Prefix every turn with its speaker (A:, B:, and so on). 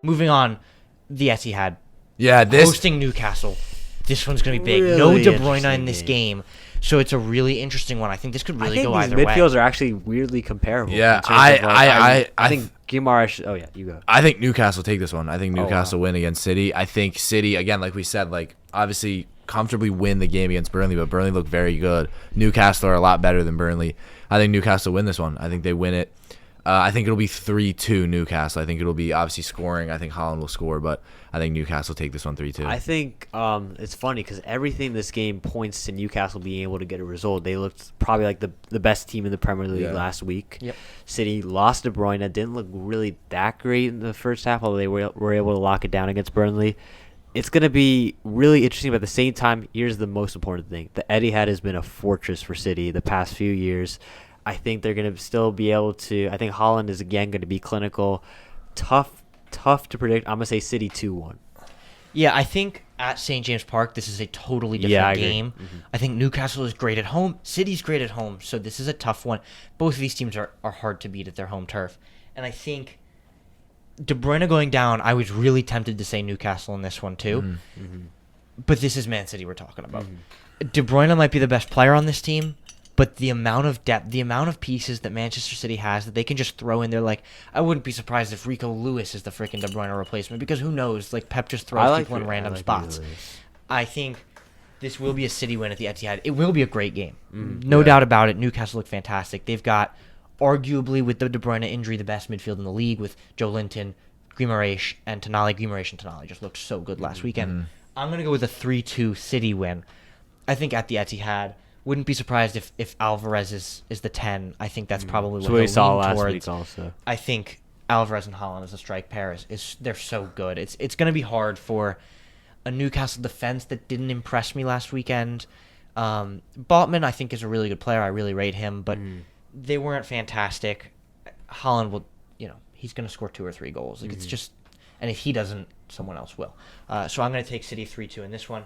A: moving on, the Etihad.
B: Yeah,
A: Hosting Newcastle. This one's going to be big.
C: Really
A: No De Bruyne in this
C: interesting
A: game. So it's a really interesting one. I think this could really go either
C: these
A: way.
C: midfields are actually weirdly comparable.
B: Yeah,
C: in terms of, like, I think Guimaraes. Oh yeah, you go.
B: I think Newcastle take this one. I think
C: Oh,
B: Newcastle
C: wow.
B: win against City. I think City, again, like we said, like obviously comfortably win the game against Burnley, but Burnley look very good. Newcastle are a lot better than Burnley. I think Newcastle win this one. I think they win it. I think it'll be 3-2 Newcastle. I think it'll be obviously scoring. I think Haaland will score, but I think Newcastle take this one 3-2.
C: I think it's funny because everything in this game points to Newcastle being able to get a result. They looked probably like the best team in the Premier League last week.
A: Yep.
C: City lost De Bruyne. Didn't look really that great in the first half, although they were able to lock it down against Burnley. It's going to be really interesting, but at the same time, here's the most important thing. The Etihad has been a fortress for City the past few years. I think they're going to still be able to. I think Haaland is again going to be clinical. Tough to predict. I'm going to say City 2-1.
A: Yeah, I think at St. James Park, this is a totally different game.
C: Mm-hmm.
A: I think Newcastle is great at home. City's great at home, so this is a tough one. Both of these teams are hard to beat at their home turf. And I think De Bruyne going down, I was really tempted to say Newcastle in this one too.
C: Mm-hmm.
A: But this is Man City we're talking about. De Bruyne might be the best player on this team, but the amount of depth, the amount of pieces that Manchester City has that they can just throw in there, like, I wouldn't be surprised if Rico Lewis is the freaking De Bruyne replacement, because who knows? Like, Pep just throws people in random spots. I think this will be a City win at the Etihad. It will be a great game. No doubt about it. Newcastle look fantastic. They've got, arguably, with the De Bruyne injury, the best midfield in the league with Joe Linton, Guimaraes, and Tonali. Guimaraes and Tonali just looked so good last weekend. I'm going to go with a 3-2 City win. I think at the Etihad. Wouldn't be surprised if Alvarez is the 10. I think that's probably what
C: we saw
A: lean
C: last
A: towards.
C: week also.
A: I think Alvarez and Haaland as a strike pair is they're so good. It's going to be hard for a Newcastle defense that didn't impress me last weekend. Botman, I think, is a really good player. I really rate him, but they weren't fantastic. Haaland will, he's going to score 2 or 3 goals. Like it's just, and if he doesn't, someone else will. So I'm going to take City 3-2 in this one.